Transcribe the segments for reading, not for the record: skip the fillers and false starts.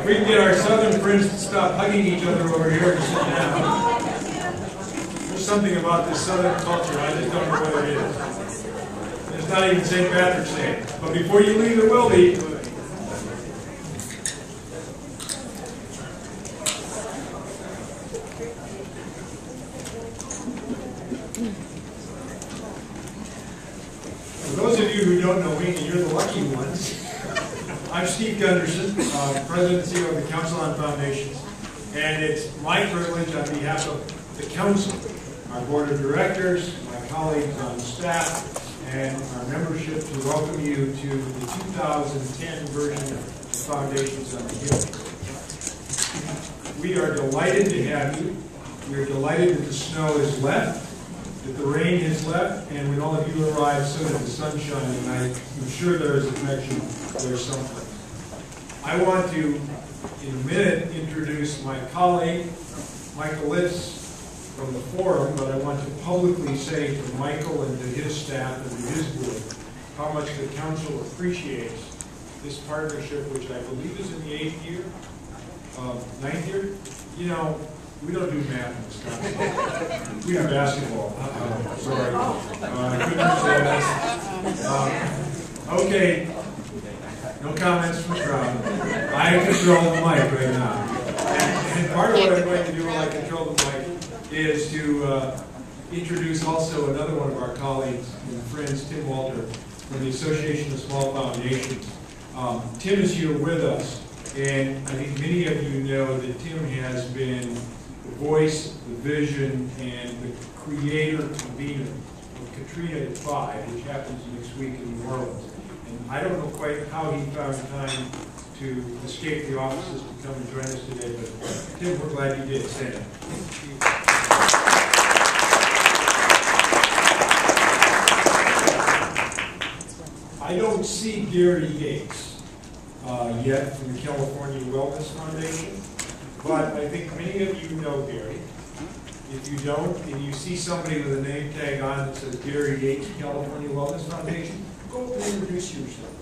we can get our southern friends to stop hugging each other over here and sit down. There's something about this southern culture, I just don't know what it is. It's not even St. Patrick's Day. But before you leave, it will be. For those of you who don't know me, and you're the lucky ones, I'm Steve Gunderson, President and CEO of the Council on Foundations, and it's my privilege on behalf of the Council, our Board of Directors, my colleagues on staff, and our membership to welcome you to the 2010 version of Foundations on the Hill. We are delighted to have you. We are delighted that the snow is left, that the rain has left, and when all of you arrive, so did the sunshine, and I'm sure there is a connection there somewhere. I want to, in a minute, introduce my colleague, Michael Litz, from the forum, but I want to publicly say to Michael and to his staff and to his board how much the Council appreciates this partnership, which I believe is in the 8th year, 9th year. You know, we don't do math in Wisconsin. We do basketball. Sorry. I couldn't say that. Okay. No comments from the crowd. I control the mic right now. And part of what I'm going to do while I control the mic is to introduce also another one of our colleagues and friends, Tim Walter, from the Association of Small Foundations. Tim is here with us, and I think many of you know that Tim has been the voice, the vision, and the creator, convener of Katrina at 5, which happens next week in New Orleans. And I don't know quite how he found time to escape the offices to come and join us today, but Tim, we're glad you did. Stand up. I don't see Gary Yates yet from the California Wellness Foundation, but I think many of you know Gary. If you don't, and you see somebody with a name tag on that says Gary Yates, California Wellness Foundation, go and introduce yourself.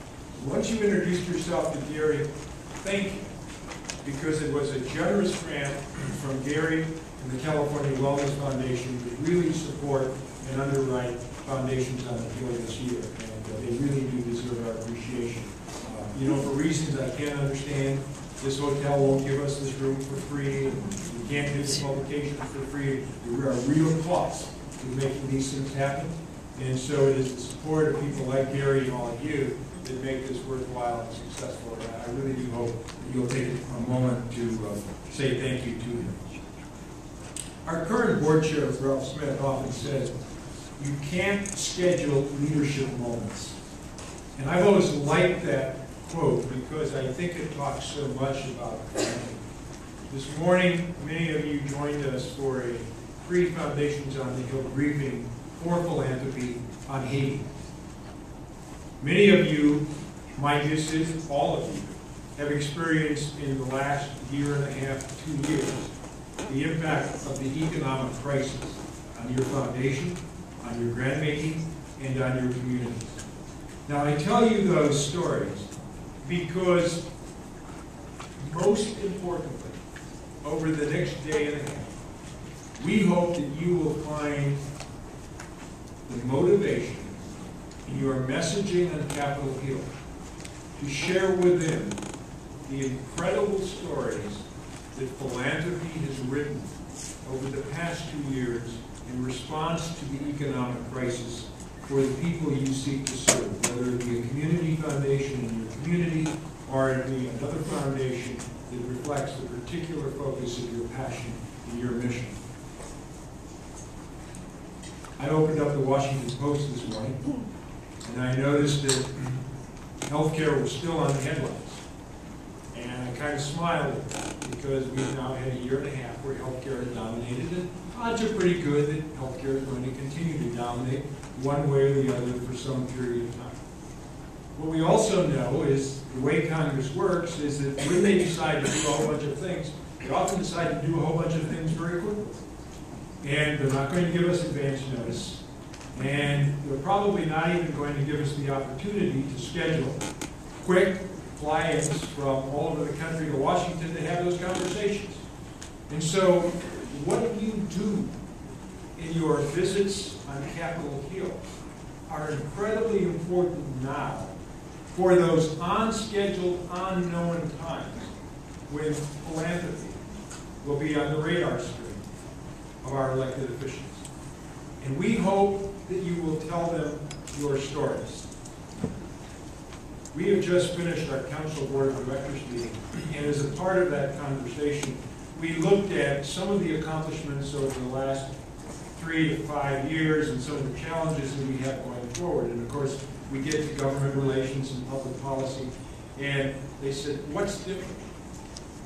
Once you've introduced yourself to Gary, thank you, because it was a generous grant from Gary and the California Wellness Foundation to really support and underwrite Foundations on the Hill this year, and they really do deserve our appreciation. You know, for reasons I can't understand, this hotel won't give us this room for free, and we can't do this publication for free. There are real costs to making these things happen. And so it is the support of people like Gary and all of you that make this worthwhile and successful. And I really do hope that you'll take a moment to say thank you to him. Our current board chair, Ralph Smith, often says, you can't schedule leadership moments. And I've always liked that quote because I think it talks so much about family. This morning, many of you joined us for a free Foundations on the Hill briefing for Philanthropy on Haiti. Many of you, my guess is all of you, have experienced in the last year and a half, 2 years, the impact of the economic crisis on your foundation, on your grant-making, and on your communities. Now, I tell you those stories because, most importantly, over the next day and a half, we hope that you will find the motivation in your messaging on Capitol Hill to share with them the incredible stories that Philanthropy has written over the past 2 years in response to the economic crisis for the people you seek to serve, whether it be a community foundation in your community or it be another foundation that reflects the particular focus of your passion and your mission. I opened up the Washington Post this morning, and I noticed that healthcare was still on the headlines. And I kind of smiled at that because we've now had a year and a half where healthcare has dominated, and odds are pretty good that healthcare is going to continue to dominate one way or the other for some period of time. What we also know is the way Congress works is that when they decide to do a whole bunch of things, they often decide to do a whole bunch of things very quickly. And they're not going to give us advance notice. And they're probably not even going to give us the opportunity to schedule quick, fly-ins from all over the country to Washington to have those conversations. And so what you do in your visits on Capitol Hill are incredibly important now for those unscheduled, unknown times when philanthropy will be on the radar screen of our elected officials. And we hope that you will tell them your stories. We have just finished our Council Board of Directors meeting, and as a part of that conversation, we looked at some of the accomplishments over the last 3 to 5 years and some of the challenges that we have going forward. And of course, we get to government relations and public policy, and they said, what's different?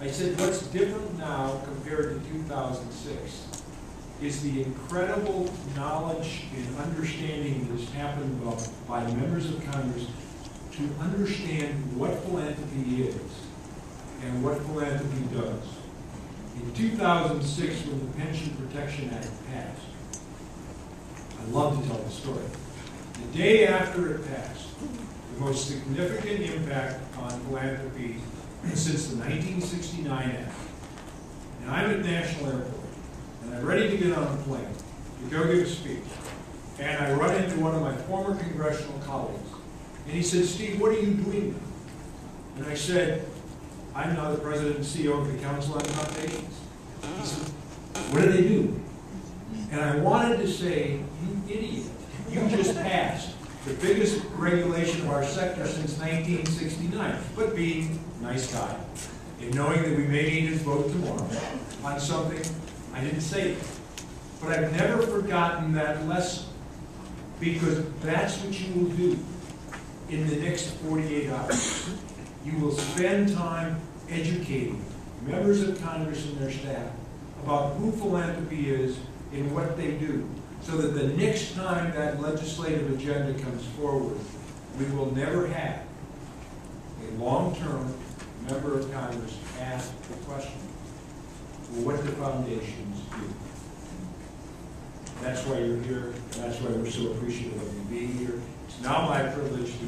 I said, what's different now compared to 2006 is the incredible knowledge and understanding that has happened by members of Congress to understand what philanthropy is and what philanthropy does. In 2006, when the Pension Protection Act passed, I love to tell the story. The day after it passed, the most significant impact on philanthropy since the 1969 Act, and I'm at National Airport, and I'm ready to get on a plane to go give a speech, and I run into one of my former congressional colleagues, and he said, Steve, what are you doing now? And I said, I'm now the president and CEO of the Council on Foundations. He said, what do they do? And I wanted to say, you idiot, you just passed the biggest regulation of our sector since 1969. But being a nice guy, and knowing that we may need his vote tomorrow on something, I didn't say it. But I've never forgotten that lesson, because that's what you will do in the next 48 hours. You will spend time educating members of Congress and their staff about who philanthropy is and what they do, so that the next time that legislative agenda comes forward, we will never have a long-term member of Congress ask the question, well, what do foundations do? That's why you're here, and that's why we're so appreciative of you being here. It's now my privilege to